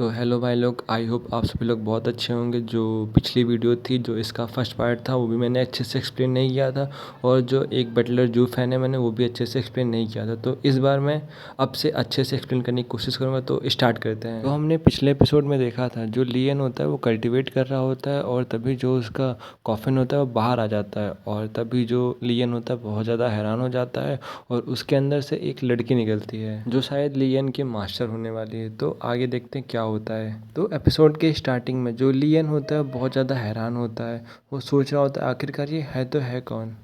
तो हेलो भाई लोग, आई होप आप सभी लोग बहुत अच्छे होंगे। जो पिछली वीडियो थी, जो इसका फर्स्ट पार्ट था, वो भी मैंने अच्छे से एक्सप्लेन नहीं किया था। और जो एक बटलर जू फैन है, मैंने वो भी अच्छे से एक्सप्लेन नहीं किया था। तो इस बार मैं अब से अच्छे से एक्सप्लेन करने की कोशिश करूँगा। तो स्टार्ट करते हैं। तो हमने पिछले एपिसोड में देखा था, जो लियन होता है वो कल्टिवेट कर रहा होता है, और तभी जो उसका कॉफिन होता है वो बाहर आ जाता है। और तभी जो लियन होता है बहुत ज़्यादा हैरान हो जाता है, और उसके अंदर से एक लड़की निकलती है जो शायद लियन की मास्टर होने वाली है। तो आगे देखते हैं क्या होता है। तो एपिसोड के स्टार्टिंग में जो लियन होता है बहुत ज़्यादा हैरान होता है। वो सोच रहा होता है आखिरकार ये है तो है कौन।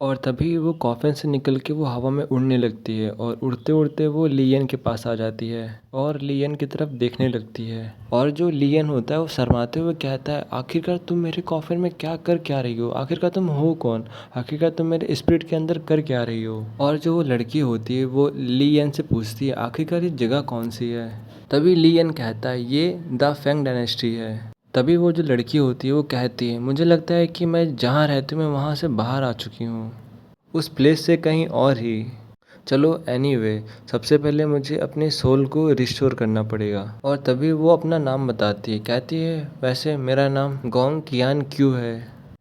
और तभी वो कॉफिन से निकल के वो हवा में उड़ने लगती है, और उड़ते उड़ते वो लियन के पास आ जाती है और लियन की तरफ देखने लगती है। और जो लियन होता है वो शर्माते हुए कहता है, आखिरकार तुम मेरे कॉफिन में क्या रही हो, आखिरकार तुम हो कौन, आखिरकार तुम मेरे स्पिरिट के अंदर कर क्या रही हो। और जो वो लड़की होती है वो लियन से पूछती है, आखिरकार ये जगह कौन सी है। तभी लियन कहता है, ये द फेंग डायनेस्टी है। तभी वो जो लड़की होती है वो कहती है, मुझे लगता है कि मैं जहाँ रहती हूँ मैं वहाँ से बाहर आ चुकी हूँ, उस प्लेस से कहीं और ही। चलो एनीवे, सबसे पहले मुझे अपने सोल को रिस्टोर करना पड़ेगा। और तभी वो अपना नाम बताती है, कहती है, वैसे मेरा नाम गोंग कियान क्यू है,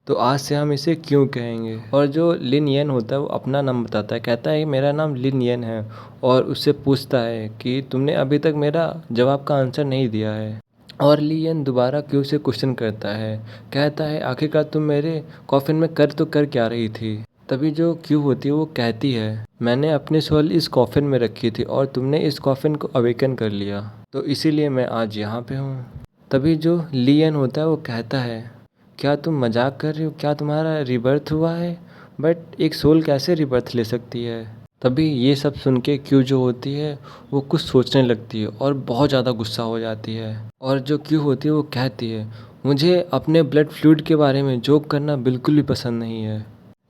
तो आज से हम इसे क्यों कहेंगे। और जो लिन येन होता है वो अपना नाम बताता है, कहता है मेरा नाम लिन येन है। और उससे पूछता है कि तुमने अभी तक मेरा जवाब का आंसर नहीं दिया है। और लियन दोबारा क्यू से क्वेश्चन करता है, कहता है आखिरकार तुम मेरे कॉफिन में कर क्या रही थी। तभी जो क्यू होती है वो कहती है, मैंने अपनी सोल इस कॉफिन में रखी थी और तुमने इस कॉफिन को अवेकन कर लिया, तो इसीलिए मैं आज यहाँ पे हूँ। तभी जो लियन होता है वो कहता है, क्या तुम मजाक कर रही हो, क्या तुम्हारा रिबर्थ हुआ है, बट एक सोल कैसे रिबर्थ ले सकती है। तभी ये सब सुन के क्यू जो होती है वो कुछ सोचने लगती है और बहुत ज़्यादा गुस्सा हो जाती है। और जो क्यू होती है वो कहती है, मुझे अपने ब्लड फ्लूइड के बारे में जोक करना बिल्कुल भी पसंद नहीं है।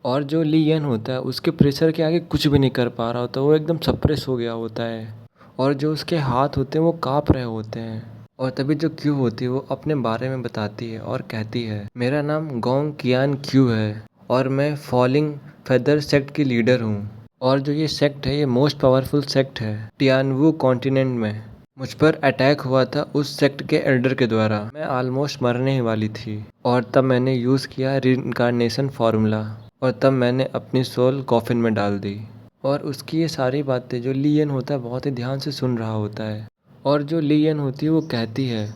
और जो लियन होता है उसके प्रेशर के आगे कुछ भी नहीं कर पा रहा होता, वो एकदम सप्रेस हो गया होता है। और जो उसके हाथ होते हैं वो काँप रहे होते हैं। और तभी जो क्यू होती है वो अपने बारे में बताती है और कहती है, मेरा नाम गोंग कियान क्यू है और मैं फॉलिंग फेदर सेक्ट की लीडर हूँ। और जो ये सेक्ट है ये मोस्ट पावरफुल सेक्ट है टियानवू कॉन्टिनेंट में। मुझ पर अटैक हुआ था उस सेक्ट के एल्डर के द्वारा, मैं ऑलमोस्ट मरने ही वाली थी। और तब मैंने यूज़ किया रीइंकार्नेशन फार्मूला, और तब मैंने अपनी सोल कॉफिन में डाल दी। और उसकी ये सारी बातें जो लियन होता है बहुत ही ध्यान से सुन रहा होता है। और जो लियन होती है वो कहती है,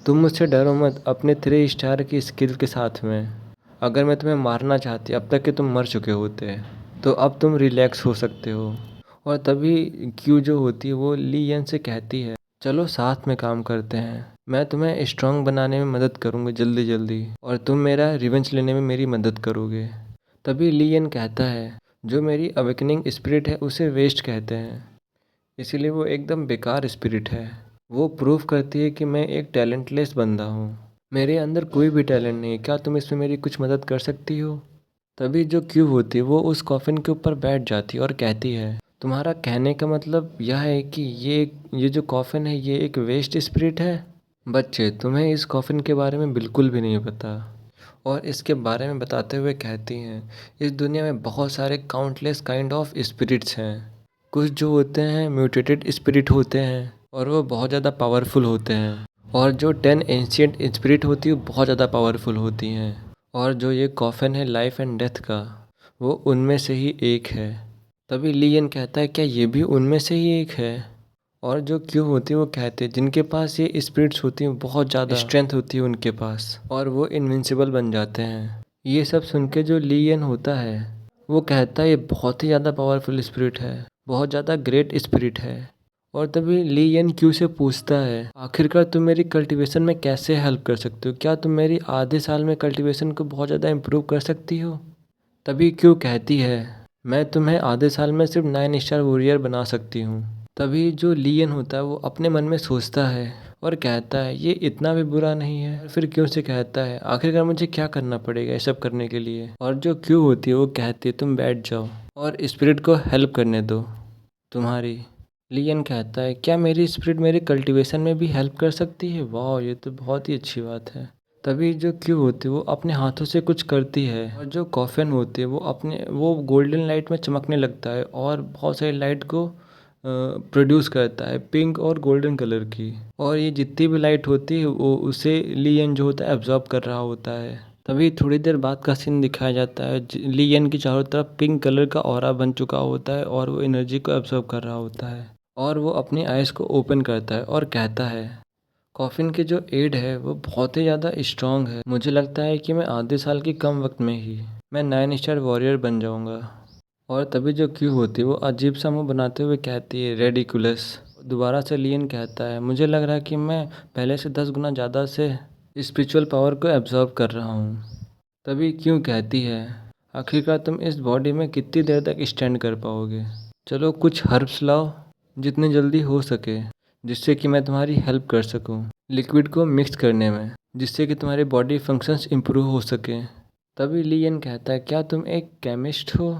तुम मुझसे डरो मत अपने 3 स्टार की स्किल के साथ में। अगर मैं तुम्हें मारना चाहती अब तक कि तुम मर चुके होते, तो अब तुम रिलैक्स हो सकते हो। और तभी क्यू जो होती है वो लियन से कहती है, चलो साथ में काम करते हैं, मैं तुम्हें स्ट्रांग बनाने में मदद करूँगी जल्दी जल्दी, और तुम मेरा रिवेंज लेने में मेरी मदद करोगे। तभी लियन कहता है, जो मेरी अवेकनिंग स्पिरिट है उसे वेस्ट कहते हैं, इसीलिए वो एकदम बेकार स्पिरिट है। वो प्रूव करती है कि मैं एक टैलेंटलेस बंदा हूँ, मेरे अंदर कोई भी टैलेंट नहीं है, क्या तुम इसमें मेरी कुछ मदद कर सकती हो। तभी जो क्यू होती है वो उस कॉफिन के ऊपर बैठ जाती है और कहती है, तुम्हारा कहने का मतलब यह है कि ये जो कॉफिन है ये एक वेस्ट स्पिरिट है। बच्चे, तुम्हें इस कॉफिन के बारे में बिल्कुल भी नहीं पता। और इसके बारे में बताते हुए कहती हैं, इस दुनिया में बहुत सारे काउंटलेस काइंड ऑफ स्पिरिट्स हैं। कुछ जो होते हैं म्यूटेटेड स्पिरिट होते हैं और वो बहुत ज़्यादा पावरफुल होते हैं। और जो 10 एंशियंट स्पिरिट होती है वो बहुत ज़्यादा पावरफुल होती हैं। और जो ये कॉफिन है लाइफ एंड डेथ का, वो उनमें से ही एक है। तभी लियन कहता है, क्या ये भी उनमें से ही एक है। और जो क्यू होती है वो कहते हैं, जिनके पास ये स्पिरिट्स होती हैं बहुत ज़्यादा स्ट्रेंथ होती है उनके पास, और वो इनविंसिबल बन जाते हैं। ये सब सुन के जो लियन होता है वो कहता है, ये बहुत ही ज़्यादा पावरफुल स्पिरिट है, बहुत ज़्यादा ग्रेट स्पिरिट है। और तभी लियन क्यू से पूछता है, आखिरकार तुम मेरी कल्टीवेशन में कैसे हेल्प कर सकते हो, क्या तुम मेरी आधे साल में कल्टीवेशन को बहुत ज़्यादा इम्प्रूव कर सकती हो। तभी क्यू कहती है, मैं तुम्हें आधे साल में सिर्फ 9 स्टार वॉरियर बना सकती हूँ। तभी जो लियन होता है वो अपने मन में सोचता है और कहता है, ये इतना भी बुरा नहीं है। फिर क्यू से कहता है, आखिरकार मुझे क्या करना पड़ेगा ये सब करने के लिए। और जो क्यू होती है वो कहती है, तुम बैठ जाओ और स्पिरिट को हेल्प करने दो तुम्हारी। लियन कहता है, क्या मेरी स्पिरिट मेरे कल्टीवेशन में भी हेल्प कर सकती है। वाह, ये तो बहुत ही अच्छी बात है। तभी जो क्यू होती है वो अपने हाथों से कुछ करती है, और जो कॉफिन होती है वो गोल्डन लाइट में चमकने लगता है और बहुत सारी लाइट को प्रोड्यूस करता है पिंक और गोल्डन कलर की, और ये जितनी भी लाइट होती है वो उसे लियन जो होता है एब्जॉर्ब कर रहा होता है। तभी थोड़ी देर बाद का सीन दिखाया जाता है, लियन की चारों तरफ पिंक कलर का ऑरा बन चुका होता है और वो एनर्जी को एब्जॉर्ब कर रहा होता है, और वो अपनी आइज़ को ओपन करता है और कहता है कॉफिन की जो एड है वो बहुत ही ज़्यादा स्ट्रॉन्ग है। मुझे लगता है कि मैं आधे साल की कम वक्त में ही मैं 9 स्टार वॉरियर बन जाऊंगा। और तभी जो क्यू होती है वो अजीब सा मुंह बनाते हुए कहती है रेडिकुलस। दोबारा से लियन कहता है मुझे लग रहा है कि मैं पहले से 10 गुना ज़्यादा से स्पिरिचुअल पावर को एब्जॉर्ब कर रहा हूँ। तभी क्यों कहती है आखिरकार तुम इस बॉडी में कितनी देर तक स्टैंड कर पाओगे। चलो कुछ हर्ब्स लाओ जितनी जल्दी हो सके, जिससे कि मैं तुम्हारी हेल्प कर सकूं लिक्विड को मिक्स करने में, जिससे कि तुम्हारी बॉडी फंक्शंस इम्प्रूव हो सके। तभी लियन कहता है क्या तुम एक केमिस्ट हो।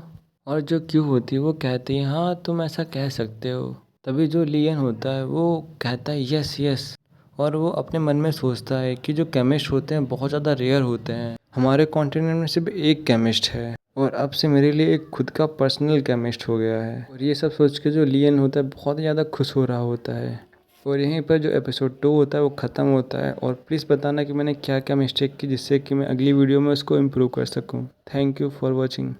और जो क्यू होती है वो कहती है हाँ तुम ऐसा कह सकते हो। तभी जो लियन होता है वो कहता है यस यस, और वो अपने मन में सोचता है कि जो केमिस्ट होते हैं बहुत ज़्यादा रेयर होते हैं, हमारे कॉन्टिनेंट में सिर्फ एक केमिस्ट है और अब से मेरे लिए एक खुद का पर्सनल केमिस्ट हो गया है। और ये सब सोच के जो लियन होता है बहुत ज़्यादा खुश हो रहा होता है। और यहीं पर जो एपिसोड 2 होता है वो ख़त्म होता है। और प्लीज़ बताना कि मैंने क्या क्या मिस्टेक की जिससे कि मैं अगली वीडियो में उसको इम्प्रूव कर सकूँ। Thank you for watching.